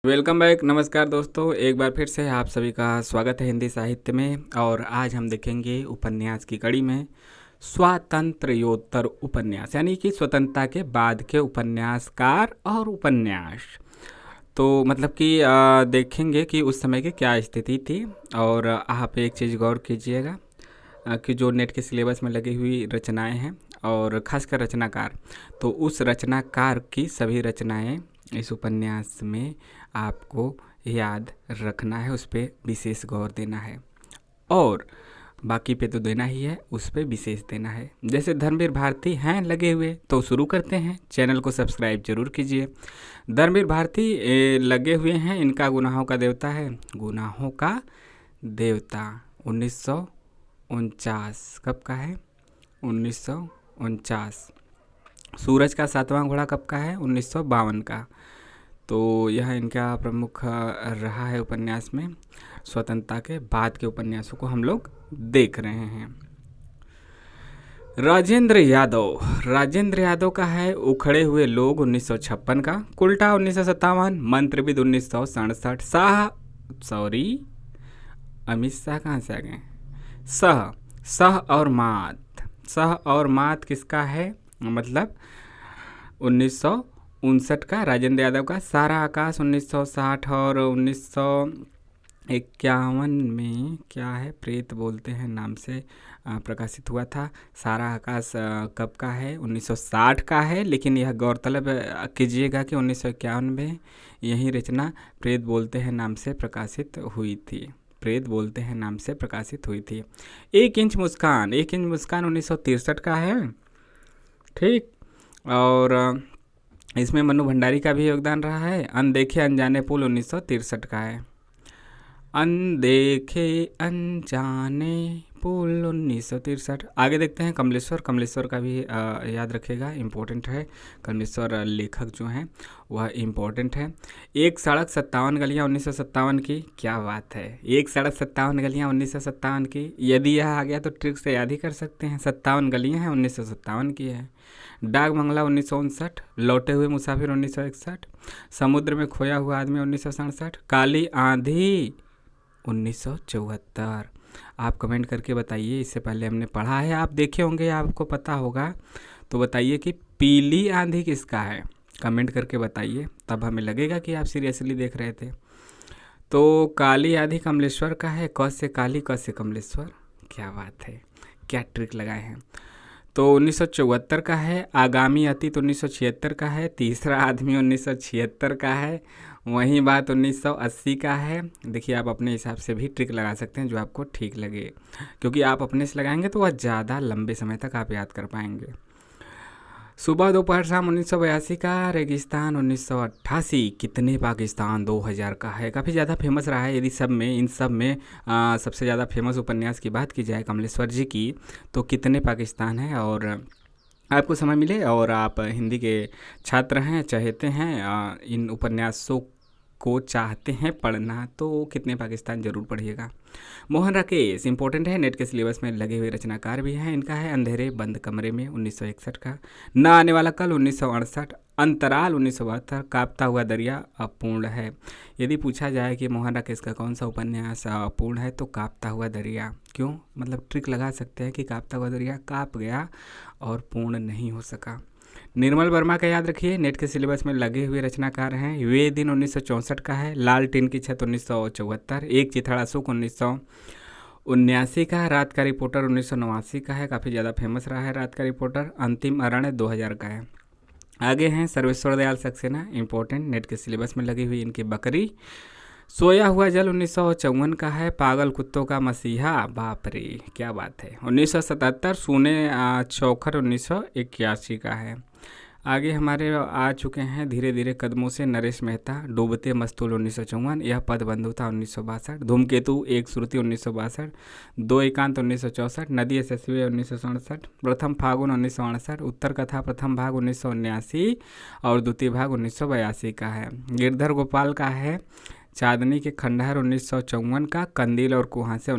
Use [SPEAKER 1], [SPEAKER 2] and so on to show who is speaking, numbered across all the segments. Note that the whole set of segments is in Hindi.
[SPEAKER 1] Welcome back. नमस्कार दोस्तों, एक बार फिर से आप सभी का स्वागत है हिंदी साहित्य में। और आज हम देखेंगे उपन्यास की कड़ी में स्वातंत्र्योत्तर उपन्यास, यानी कि स्वतंत्रता के बाद के उपन्यासकार और उपन्यास। तो मतलब कि देखेंगे कि उस समय की क्या स्थिति थी। और आप एक चीज़ गौर कीजिएगा कि जो नेट के सिलेबस में लगी हुई रचनाएं हैं और खासकर रचनाकार, तो उस रचनाकार की सभी रचनाएं इस उपन्यास में आपको याद रखना है, उस पर विशेष गौर देना है और बाकी पे तो देना ही है, उस पर विशेष देना है। जैसे धर्मवीर भारती हैं लगे हुए, तो शुरू करते हैं। चैनल को सब्सक्राइब जरूर कीजिए। धर्मवीर भारती लगे हुए हैं। इनका गुनाहों का देवता है, गुनाहों का देवता 1949 कब का है? 1949। सूरज का सातवां घोड़ा कब का है? 1952 का। तो यह इनका प्रमुख रहा है उपन्यास में। स्वतंत्रता के बाद के उपन्यासों को हम लोग देख रहे हैं। राजेंद्र यादव, राजेंद्र यादव का है उखड़े हुए लोग 1956 का, कुल्टा 1957, मंत्रविद 1967, अमित शाह कहाँ से आ गए? सह सह और मात, सह और मात किसका है? मतलब 1959 का राजेंद्र यादव का। सारा आकाश 1960 और 1951 में क्या है, प्रेत बोलते हैं नाम से प्रकाशित हुआ था। सारा आकाश कब का है? 1960 का है। लेकिन यह गौरतलब कीजिएगा कि 1951 में यही रचना प्रेत बोलते हैं नाम से प्रकाशित हुई थी। प्रेत बोलते हैं नाम से प्रकाशित हुई थी। एक इंच मुस्कान, एक इंच मुस्कान 1963 का है। ठीक। और इसमें मनु भंडारी का भी योगदान रहा है। अनदेखे अनजाने पुल 1963 का है। अनदेखे अनजाने पुल 1963। आगे देखते हैं कमलेश्वर, कमलेश्वर का भी याद रखिएगा, इम्पोर्टेंट है। कमलेश्वर लेखक जो हैं वह इम्पोर्टेंट है। एक सड़क 57 गलियां 1957 की। क्या बात है, एक सड़क 57 गलियां 1957 की। यदि यह आ गया तो ट्रिक से याद ही कर सकते हैं। 57 गलियां हैं, 1957 की है। डाक बंगला 1959, लौटे हुए मुसाफिर 1961, समुद्र में खोया हुआ आदमी 1967, काली आंधी 1974। आप कमेंट करके बताइए, इससे पहले हमने पढ़ा है, आप देखे होंगे, आपको पता होगा। तो बताइए कि पीली आंधी किसका है, कमेंट करके बताइए, तब हमें लगेगा कि आप सीरियसली देख रहे थे। तो काली आंधी कमलेश्वर का है। क से काली, क से कमलेश्वर। क्या बात है, क्या ट्रिक लगाए हैं। तो 1974 का है। आगामी अतीत 1976 का है। तीसरा आदमी 1976 का है। वही बात 1980 का है। देखिए, आप अपने हिसाब से भी ट्रिक लगा सकते हैं जो आपको ठीक लगे, क्योंकि आप अपने से लगाएंगे तो वह ज़्यादा लंबे समय तक आप याद कर पाएंगे। सुबह दोपहर शाम 1982 का। रेगिस्तान 1988। कितने पाकिस्तान 2000 का है। काफ़ी ज़्यादा फेमस रहा है। यदि सब में, इन सब में सबसे ज़्यादा फेमस उपन्यास की बात की जाए कमलेश्वर जी की, तो कितने पाकिस्तान है। और आपको समय मिले और आप हिंदी के छात्र हैं, चाहते हैं इन उपन्यासों को चाहते हैं पढ़ना, तो कितने पाकिस्तान ज़रूर पढ़िएगा। मोहन राकेश इंपॉर्टेंट है, नेट के सिलेबस में लगे हुए रचनाकार भी हैं। इनका है अंधेरे बंद कमरे में 1961 का। न आने वाला कल 1968। अंतराल 1972। कांपता हुआ दरिया अपूर्ण है। यदि पूछा जाए कि मोहन राकेश का कौन सा उपन्यास अपूर्ण है, तो कांपता हुआ दरिया। क्यों? मतलब ट्रिक लगा सकते हैं कि कांपता हुआ दरिया कांप गया और पूर्ण नहीं हो सका। निर्मल वर्मा का याद रखिए, नेट के सिलेबस में लगे हुए रचनाकार हैं। वे दिन 1964 का है। लाल टीन की छत 1974। एक चिथड़ा सुख 1979 का। रात का रिपोर्टर 1989 का है। काफ़ी ज़्यादा फेमस रहा है रात का रिपोर्टर। अंतिम अरण्य 2000 का है। आगे हैं सर्वेश्वर दयाल सक्सेना, इंपॉर्टेंट, नेट के सिलेबस में लगी हुई इनकी बकरी। सोया हुआ जल 1954 का है। पागल कुत्तों का मसीहा, बाप रे क्या बात है, 1977। सूने चौखर 1981 का है। आगे हमारे आ चुके हैं धीरे धीरे कदमों से नरेश मेहता। डूबते मस्तूल 1954। यह पदबंधु था 1962। धूमकेतु एक श्रुति 1962। दो एकांत 1964। नदी यशस्वी 1967। प्रथम फागुन 1968। उत्तर कथा प्रथम भाग 1979 और द्वितीय भाग 1982 का है। गिरधर गोपाल का है चांदनी के खंडहर 1954 का। कंदील और कुहासे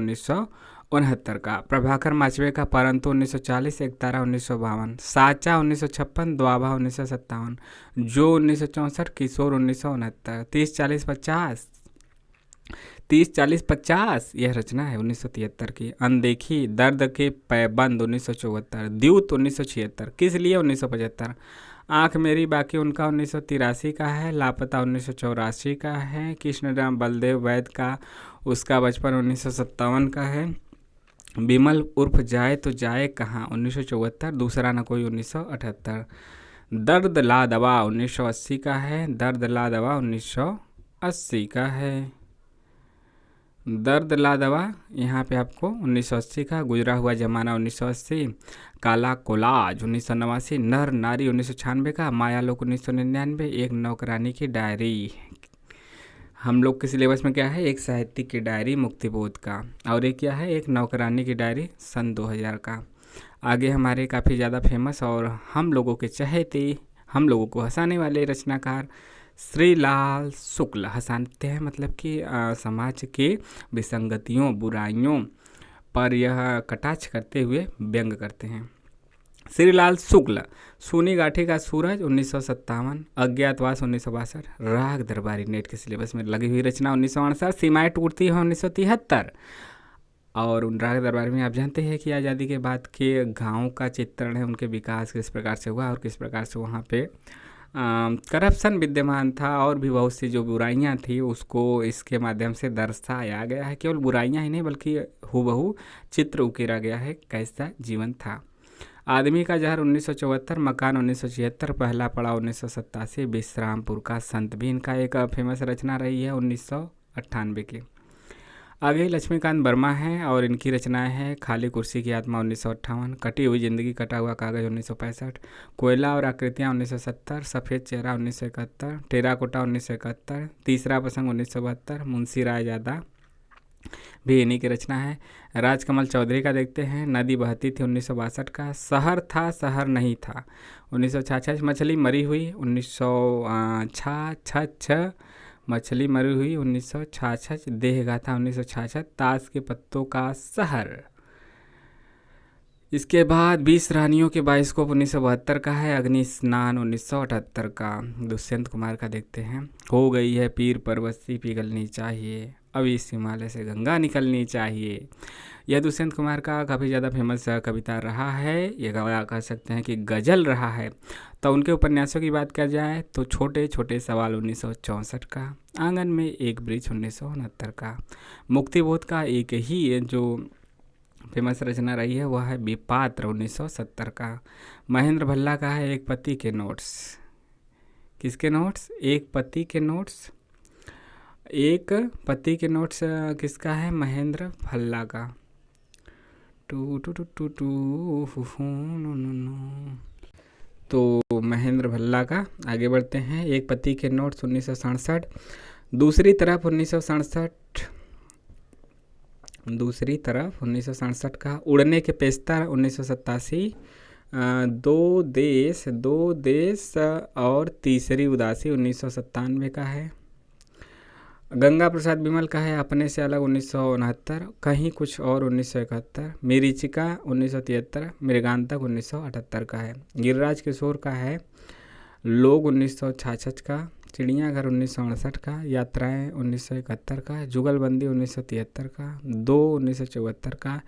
[SPEAKER 1] उनहत्तर का। प्रभाकर माचवे का परंतु 1940, एकतारा 1952, साचा 1956, द्वाभा 1957, जो 1964, किशोर 1969, 30-40-50, 30-40-50 यह रचना है 1973 की। अनदेखी, दर्द के पैबंद 1974, द्यूत 1976, किस लिए 1975, आँख मेरी बाकी उनका 1983 का है, लापता 1984 का है, कृष्णराम बलदेव वैद का उसका बचपन 1957 का है, बिमल उर्फ जाए तो जाए कहाँ 1974, दूसरा न कोई 1978, दर्द ला दवा 1980 का है, दर्द ला दवा 1980 का है, दर्द ला दवा यहाँ पे आपको 1980 का, गुजरा हुआ जमाना 1980, काला कोलाज 1989, नर नारी 1996 का, मायालोक 1999, एक नौकरानी की डायरी। हम लोग के सिलेबस में क्या है, एक साहित्यिक की डायरी मुक्तिबोध का, और एक क्या है, एक नौकरानी की डायरी सन 2000 का। आगे हमारे काफ़ी ज़्यादा फेमस और हम लोगों के चहेते, हम लोगों को हंसाने वाले रचनाकार श्रीलाल शुक्ल, हंसाते हैं मतलब कि समाज के विसंगतियों बुराइयों पर यह कटाक्ष करते हुए व्यंग करते हैं। श्रीलाल शुक्ल, सोनी गाठी का सूरज 1957, अज्ञातवास 1962, राग दरबारी नेट के सिलेबस में लगी हुई रचना 1968, सीमाएं टूटती हैं 1973। और उन राग दरबार में आप जानते हैं कि आज़ादी के बाद के गाँव का चित्रण है, उनके विकास किस प्रकार से हुआ और किस प्रकार से वहाँ पे करप्शन विद्यमान था और भी बहुत सी जो बुराइयां थी उसको इसके माध्यम से दर्शाया गया है। केवल बुराइयां ही नहीं बल्कि हूबहू चित्र उकेरा गया है कैसा जीवन था। आदमी का जहर 1974, मकान 1976, पहला पड़ाव 1987, विश्रामपुर का संत भी इनका एक फेमस रचना रही है 1998 की। आगे लक्ष्मीकांत वर्मा है और इनकी रचनाएं हैं खाली कुर्सी की आत्मा 1958, कटी हुई जिंदगी कटा हुआ कागज 1965, कोयला और आकृतियां 1970, सफ़ेद चेहरा 1971, टेराकोटा 1971, तीसरा प्रसंग 1972, मुंशी रायजादा भी इन्हीं की रचना है। राजकमल चौधरी का देखते हैं, नदी बहती थी 1962 का, शहर था शहर नहीं था 1966, मछली मरी हुई 1966, मछली मरी हुई 1966, देह गाथा 1966, ताश के पत्तों का शहर। इसके बाद 20 रानियों के बाइस्कोप 1972 का है, अग्नि स्नान 1978 का। दुष्यंत कुमार का देखते हैं, हो गई है पीर परवस्ती पिघलनी चाहिए, अब इस हिमालय से गंगा निकलनी चाहिए। यह दुष्यंत कुमार का काफ़ी ज़्यादा फेमस कविता रहा है, ये कह सकते हैं कि गज़ल रहा है। तो उनके उपन्यासों की बात कर जाए तो छोटे छोटे सवाल 1964 का, आंगन में एक ब्रिज 1969 का, मुक्तिबोध का एक ही जो फेमस रचना रही है वह है विपात्र 1970 का। महेंद्र भल्ला का है एक पति के नोट्स। किसके नोट्स? एक पति के नोट्स। एक पति के नोट्स किसका है? महेंद्र भल्ला का। Two two two two two no no no, तो महेंद्र भल्ला का। आगे बढ़ते हैं, एक पति के नोट्स 1967। दूसरी तरफ 1967 का उड़ने के पेस्तर 1987, दो देश और तीसरी उदासी 1997 का है। गंगा प्रसाद बिमल का है अपने से अलग 1969, कहीं कुछ और 1971, मिरीचिका 1973, मृगांतक 1978 का है। गिरिराज किशोर का है लोग 1966 का, चिड़ियाघर 1968 का, यात्राएं 1971 का, जुगलबंदी 1973 का, 1974 का,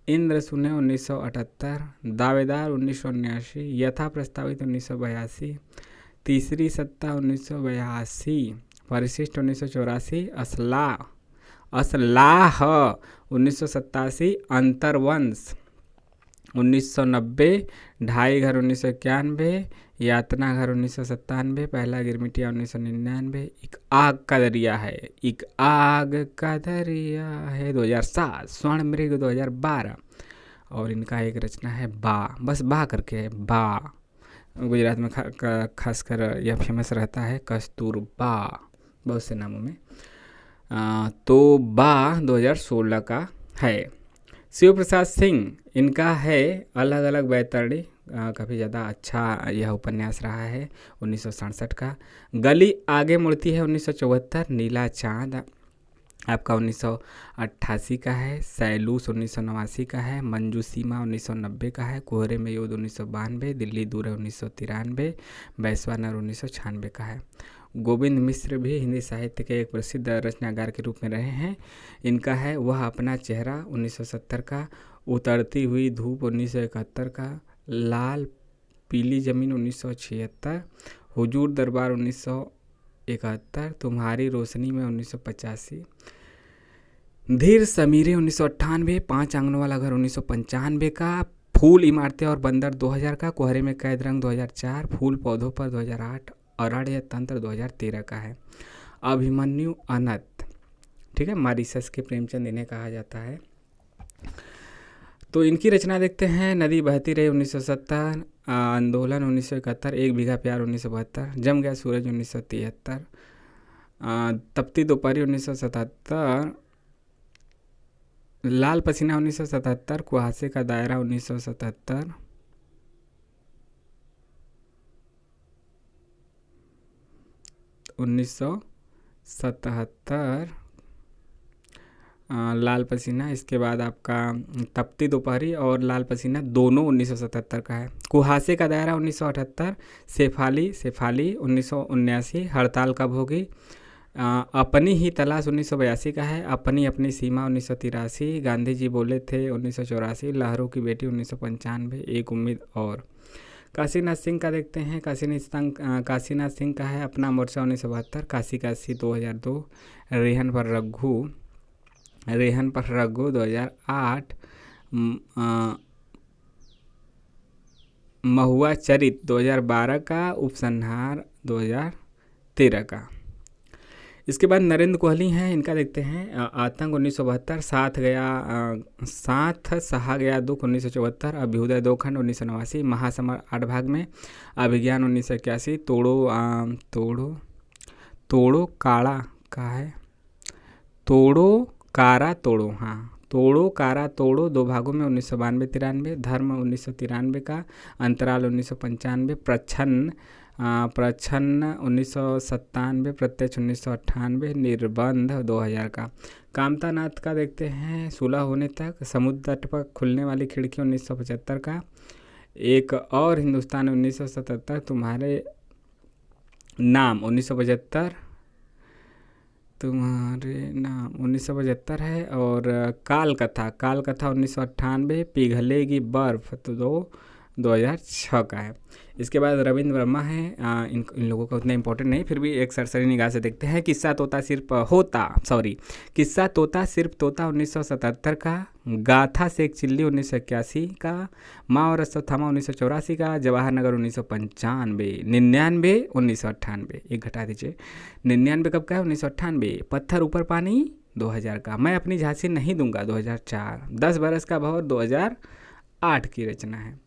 [SPEAKER 1] इंद्र सुने 1978, दावेदार 1979, यथा प्रस्तावित 1982, तीसरी सत्ता 1982, परिशिष्ट 1984, असलाह 1987, अंतर्वंश 1990, ढाई घर 1991, यातना घर 1997, पहला गिरमिटिया 1999, एक आग का दरिया है 2007, स्वर्ण मृग 2012, और इनका एक रचना है बा, बस बा करके है बा। गुजरात में खासकर यह फेमस रहता है कस्तूरबा बहुत से नामों में। तो बा 2016 का है। शिव प्रसाद सिंह, इनका है अलग अलग बैतरणी, काफ़ी ज़्यादा अच्छा यह उपन्यास रहा है 1967 का। गली आगे मुड़ती है 1974, नीला चाँद आपका 1988 का है, सैलूस 1989 का है, मंजूसीमा 1990 का है, कोहरे में युद्ध 1992, दिल्ली दूर है 1993, वैश्वानर 1996 का है। गोविंद मिश्र भी हिंदी साहित्य के एक प्रसिद्ध रचनाकार के रूप में रहे हैं। इनका है वह अपना चेहरा 1970 का, उतरती हुई धूप 1971 का, लाल पीली जमीन 1976, हुजूर दरबार 1971, तुम्हारी रोशनी में 1985, धीर समीरे 1998, 5 आंगनों वाला घर 1995 का, फूल इमारतें और बंदर 2000 का, कोहरे में कैद रंग 2004, फूल पौधों पर 2008, अरण्य तंत्र 2013 का है। अभिमन्यु अनंत, ठीक है, मॉरिशस के प्रेमचंद इन्हें कहा जाता है। तो इनकी रचना देखते हैं। नदी बहती रही 1970, आंदोलन 1971, एक बीघा प्यार 1972, जम गया सूरज 1973, तपती दोपहरी 1977, लाल पसीना 1977, कुहासे का दायरा 1977, लाल पसीना। इसके बाद आपका तपती दोपहरी और लाल पसीना दोनों 1977 का है। कुहासे का दायरा 1978, शेफाली 1979, हड़ताल कब होगी, अपनी ही तलाश 1982 का है, अपनी अपनी सीमा 1983, गांधी जी बोले थे 1984, लहरों की बेटी 1995, एक उम्मीद और। काशीनाथ सिंह का देखते हैं। काशीनाथ सिंह का है अपना मोर्चा 1972, काशी काशी 2002, रेहन पर रघु 2008, महुआ चरित 2012 का, उपसंहार 2013 का। इसके बाद नरेंद्र कोहली हैं, इनका देखते हैं। आतंक 1972, साथ सहा गया दुख 1974, अभ्युदय 2 खंड 1989, महासमर 8 भाग में, अभिज्ञान 1981, तोड़ो काड़ा का है, तोड़ो कारा तोड़ो 2 भागों में 1992-93, धर्म 1993 का, अंतराल 1995, प्रच्छन्न 1997, प्रत्यक्ष 1998, निर्बंध 2000 का। कामता नाथ का देखते हैं। सुलह होने तक, समुद्र तट पर खुलने वाली खिड़की 1975 का, एक और हिंदुस्तान 1977, तुम्हारे नाम 1975, तुम्हारे नाम 1975 है, और काल कथा 1998, पिघलेगी बर्फ तो 2006 का है। इसके बाद रविंद्र वर्मा है। इन लोगों का उतना इंपॉर्टेंट नहीं, फिर भी एक सरसरी निगाह से देखते हैं। किस्सा तोता सिर्फ तोता 1977 का, गाथा से एक चिल्ली 1981 का, माँ और अश्वत्थामा 1984 का, जवाहर नगर 1995, 1998 एक घटा दीजिए, 99 कब का है, 1998, पत्थर ऊपर पानी 2000 का, मैं अपनी झांसी नहीं दूंगा 2004, 10 बरस का भंवर 2008 की रचना है।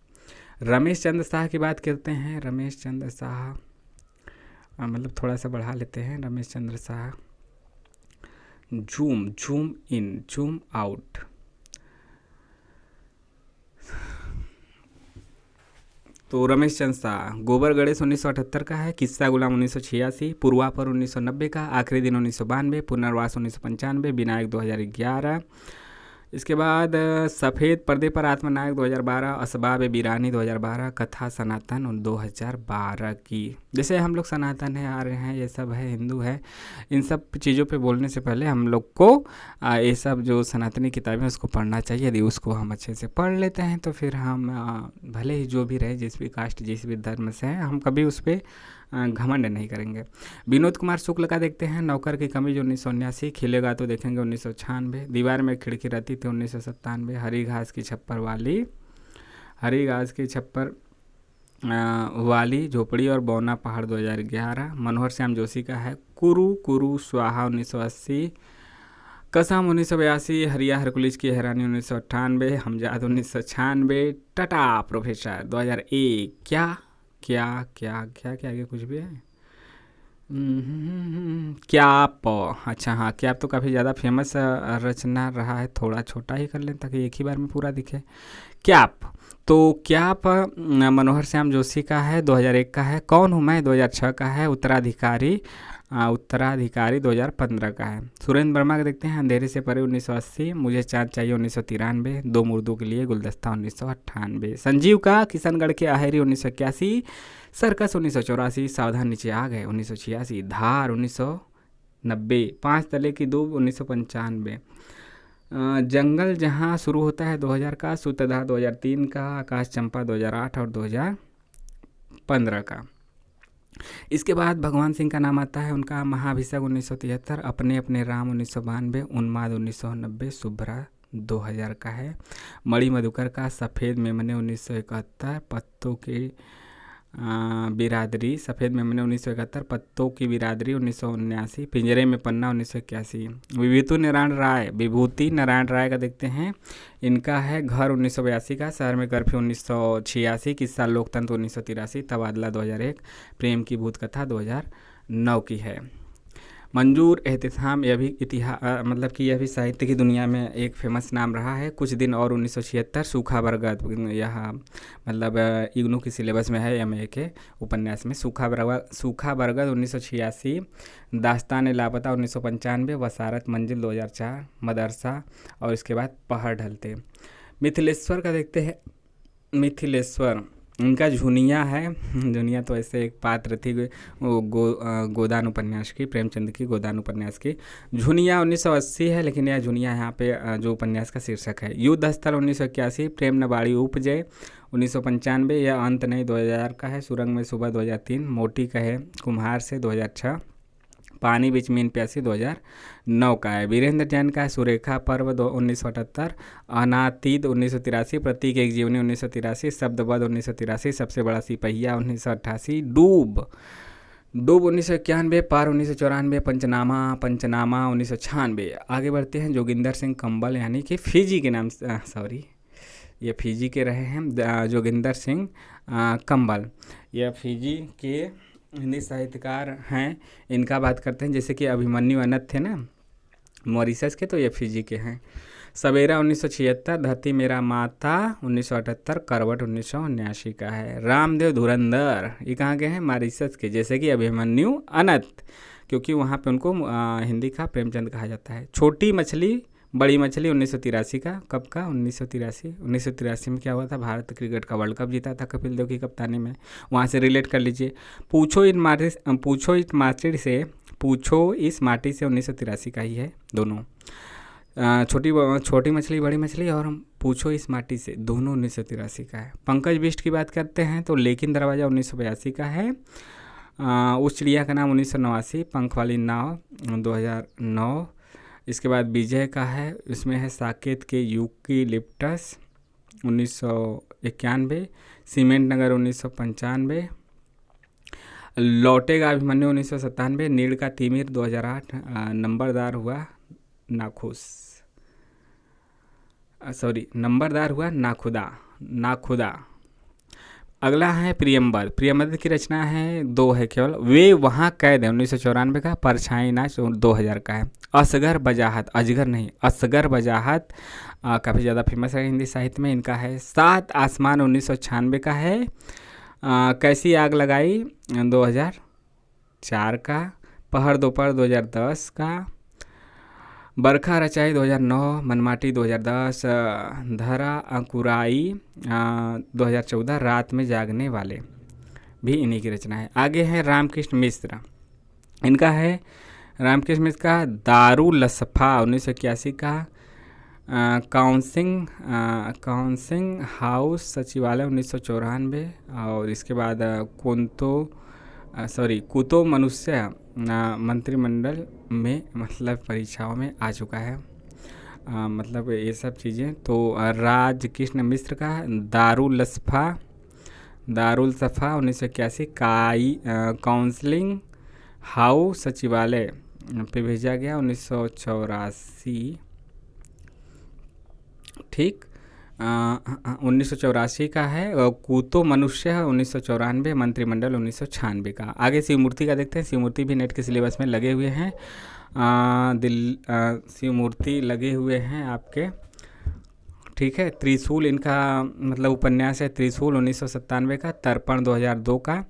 [SPEAKER 1] रमेश चंद्र शाह की बात करते हैं। रमेश चंद्र शाह मतलब थोड़ा सा बढ़ा लेते हैं। Ramesh Chandra Shah, zoom in zoom out, तो रमेश चंद्र शाह, गोबर गणेश 1978 का है, किस्सा गुलाम 1986, पूर्वापर 1990 का, आखिरी दिन 1992, पुनर्वास 1995, विनायक 2011। इसके बाद सफ़ेद पर्दे पर आत्मनायक 2012, असबाब बीरानी 2012, कथा सनातन 2012 की। जैसे हम लोग सनातन है, आर्य हैं, ये सब है, हिंदू है, इन सब चीज़ों पे बोलने से पहले हम लोग को ये सब जो सनातनी किताबें उसको पढ़ना चाहिए। यदि उसको हम अच्छे से पढ़ लेते हैं तो फिर हम भले ही जो भी रहे, जिस भी कास्ट जिस भी धर्म से हैं, हम कभी उस पर घमंड नहीं करेंगे। विनोद कुमार शुक्ल का देखते हैं। नौकर की कमीज 1979, खिलेगा तो देखेंगे 1996, दीवार में खिड़की रहती थी 1997, हरी घास की छप्पर वाली झोपड़ी और बौना पहाड़ 2011, मनोहर श्याम जोशी का है। कुरु स्वाहा 1980, कसम 1982, हरिया हरकुलिस की हैरानी 1998, हमजाद 1996, टाटा प्रोफेसर 2001। क्या आगे कुछ भी है? क्याप, अच्छा हाँ, क्याप तो काफ़ी ज़्यादा फेमस रचना रहा है, थोड़ा छोटा ही कर लें ताकि एक ही बार में पूरा दिखे। क्याप मनोहर श्याम जोशी का है, 2001 का है। कौन हूँ मैं 2006 का है। उत्तराधिकारी उत्तराधिकारी 2015 का है। सुरेंद्र वर्मा का देखते हैं अंधेरे से परे 1980, मुझे चाँद चाहिए 1993, दो मुर्दों के लिए गुलदस्ता 1998, संजीव का किशनगढ़ के अहेरी 1981, सर्कस 1984, सावधान नीचे आ गए 1986, धार 1990, पाँच तले की दूब 1995, जंगल जहाँ शुरू होता है 2000 का, सूत्रधार 2003 का, आकाश चंपा 2008 और 2015 का। इसके बाद भगवान सिंह का नाम आता है, उनका महाभिषेक 1973, अपने अपने राम 1992, उन्माद 1990, शुभ्रा 2000 का है। मणि मधुकर का सफ़ेद मेमने 1971, पत्तों की बिरादरी, सफ़ेद मेमने 1971, पत्तों की बिरादरी 1979, पिंजरे में पन्ना 1981। विभूति नारायण राय का देखते हैं, इनका है घर 1982 का, शहर में कर्फ्यू 1986, किस्सा लोकतंत्र 1983, तबादला 2001, प्रेम की भूत कथा 2009 की है। मंजूर एहतिसाम, यह भी मतलब कि यह भी साहित्य की दुनिया में एक फेमस नाम रहा है। कुछ दिन और 1976, सूखा बरगद, यह मतलब इग्नू की सिलेबस में है MA के उपन्यास में। सूखा बरगद 1986, दास्तान लापता 1995, वसारत मंजिल 2004, मदरसा और इसके बाद पहाड़ ढलते। मिथिलेश्वर का देखते हैं, मिथिलेश्वर इनका झुनिया है। झुनिया तो ऐसे एक पात्र थी गोदान उपन्यास की, प्रेमचंद की गोदान उपन्यास की। झुनिया 1980 है, लेकिन यह झुनिया यहाँ पे जो उपन्यास का शीर्षक है। युद्ध स्थल 1981, प्रेम नबाड़ी उपजय 1995, यह अंत नहीं 2000 का है। सुरंग में सुबह 2003, मोटी कहे कुम्हार से 2006, पानी बीच मीन प्यासी 2009 का है। वीरेंद्र जैन का है सुरेखा पर्व 1978, अनातीत 1983, प्रतीक एक जीवनी 1983, शब्दबद्ध 1983, सबसे बड़ा सिपहिया 1988, डूब 1991, पार 1994, पंचनामा 1996। आगे बढ़ते हैं। जोगिंदर सिंह कंबल, यानी कि फिजी के नाम से, ये फिजी के रहे हैं। जोगिंदर सिंह कंबल, यह फिजी के हिंदी साहित्यकार हैं। इनका बात करते हैं, जैसे कि अभिमन्यु अनंत थे ना मॉरिशस के, तो ये फिजी के हैं। सवेरा 1976, धरती मेरा माता 1978, करवट 1979 का है। रामदेव धुरंधर, ये कहाँ के हैं? मॉरिशस के, जैसे कि अभिमन्यु अनंत, क्योंकि वहाँ पे उनको हिंदी का प्रेमचंद कहा जाता है। छोटी मछली बड़ी मछली 1983 का, कब का? 1983 में क्या हुआ था? भारत क्रिकेट का वर्ल्ड कप जीता था कपिल देव की कप्तानी में, वहाँ से रिलेट कर लीजिए। पूछो इस माटी से 1983 का ही है दोनों। छोटी मछली बड़ी मछली और पूछो इस माटी से, दोनों 1983 का है। पंकज बिष्ट की बात करते हैं तो लेकिन दरवाज़ा 1982 का है। उस चिड़िया का नाम 1989, पंख वाली नाव 2009। इसके बाद विजय का है, इसमें है साकेत के यूकेलिप्टस 1991, सीमेंट नगर 1995, लौटेगा अभिमन्यु 1997, नीड़ का तिमिर 2008, नंबरदार हुआ नाखुदा। अगला है प्रियम्बर की रचना है, दो है केवल। वे वहाँ कैद है 1994 का, परछाई नाच 2000 का है। असगर बजाहत, अजगर नहीं, असगर बजाहत काफ़ी ज़्यादा फेमस है हिंदी साहित्य में। इनका है सात आसमान 1996 का है। कैसी आग लगाई 2004 का। पहर दोपहर 2010 का। बरखा रचाई 2009, मनमाटी 2010, धरा अंकुराई 2014, रात में जागने वाले भी इन्हीं की रचना है। आगे है रामकृष्ण मिश्र, इनका है रामकृष्ण मिश्र का दारुलसफा 1981 का। काउंसिंग हाउस सचिवालय 1994, और इसके बाद कुतो मनुष्य मंत्रिमंडल में मतलब परीक्षाओं में आ चुका है। मतलब ये सब चीज़ें। तो राजकृष्ण मिश्र का दारुलसफा 1981, काउंसलिंग हाउस सचिवालय पे भेजा गया 1984, ठीक 1984 का है। कूतो मनुष्य 1994, मंत्रिमंडल 1996 का। आगे शिवमूर्ति का देखते हैं। शिवमूर्ति भी नेट के सिलेबस में लगे हुए हैं। शिवमूर्ति लगे हुए हैं आपके, ठीक है। त्रिशूल इनका मतलब उपन्यास है, त्रिशूल 1997 का। तर्पण 2002 का।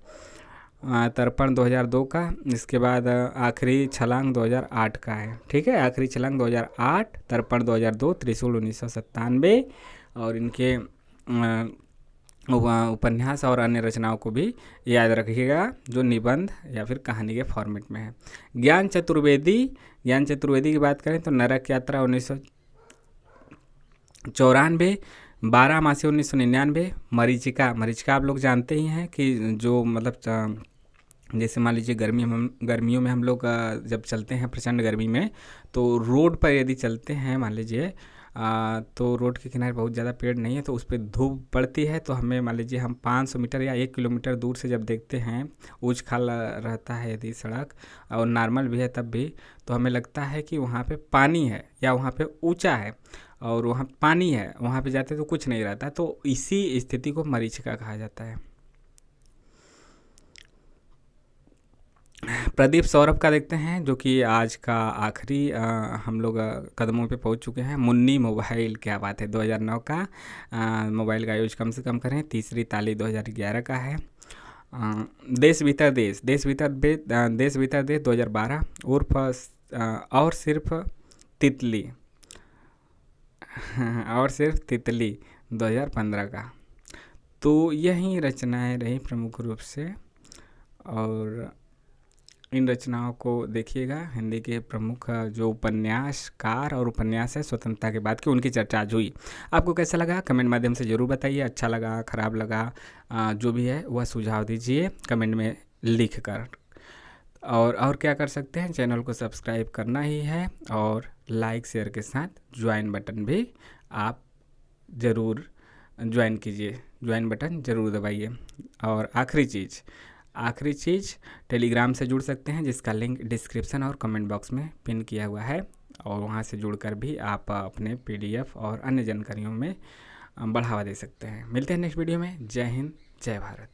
[SPEAKER 1] तर्पण 2002 का। इसके बाद आखिरी छलांग 2008 का है। ठीक है, आखिरी छलांग 2008, तर्पण 2002, त्रिशूल 1997। और इनके उपन्यास और अन्य रचनाओं को भी याद रखिएगा जो निबंध या फिर कहानी के फॉर्मेट में है। ज्ञान चतुर्वेदी की बात करें तो नरक यात्रा 1994, 12 मासी 1999। मरीचिका आप लोग जानते ही हैं कि जो मतलब जैसे मान लीजिए गर्मियों में हम लोग जब चलते हैं प्रचंड गर्मी में, तो रोड पर यदि चलते हैं मान लीजिए तो रोड के किनारे बहुत ज़्यादा पेड़ नहीं है, तो उस पर धूप पड़ती है, तो हमें मान लीजिए हम 500 मीटर या 1 किलोमीटर दूर से जब देखते हैं, ऊंच खाल रहता है यदि सड़क और नॉर्मल भी है तब भी, तो हमें लगता है कि वहाँ पे पानी है या वहाँ पे ऊंचा है और वहाँ पानी है, वहाँ पे जाते तो कुछ नहीं रहता, तो इसी स्थिति को मरीचिका कहा जाता है। प्रदीप सौरभ का देखते हैं, जो कि आज का आखिरी हम लोग कदमों पे पहुंच चुके हैं। मुन्नी मोबाइल, क्या बात है, 2009 का। मोबाइल का यूज कम से कम करें। तीसरी ताली 2011 का है। देश भीतर देश 2012। और सिर्फ तितली 2015 का। तो यही रचनाएं रही प्रमुख रूप से, और इन रचनाओं को देखिएगा। हिंदी के प्रमुख जो उपन्यासकार और उपन्यास है स्वतंत्रता के बाद की, उनकी चर्चा आज हुई। आपको कैसा लगा कमेंट माध्यम से ज़रूर बताइए। अच्छा लगा, ख़राब लगा, जो भी है वह सुझाव दीजिए कमेंट में लिख कर। और क्या कर सकते हैं, चैनल को सब्सक्राइब करना ही है, और लाइक शेयर के साथ ज्वाइन बटन भी आप ज़रूर ज्वाइन कीजिए, ज्वाइन बटन ज़रूर दबाइए। और आखिरी चीज़ टेलीग्राम से जुड़ सकते हैं, जिसका लिंक डिस्क्रिप्शन और कमेंट बॉक्स में पिन किया हुआ है, और वहां से जुड़कर भी आप अपने PDF और अन्य जानकारियों में बढ़ावा दे सकते हैं। मिलते हैं नेक्स्ट वीडियो में। जय हिंद, जय भारत।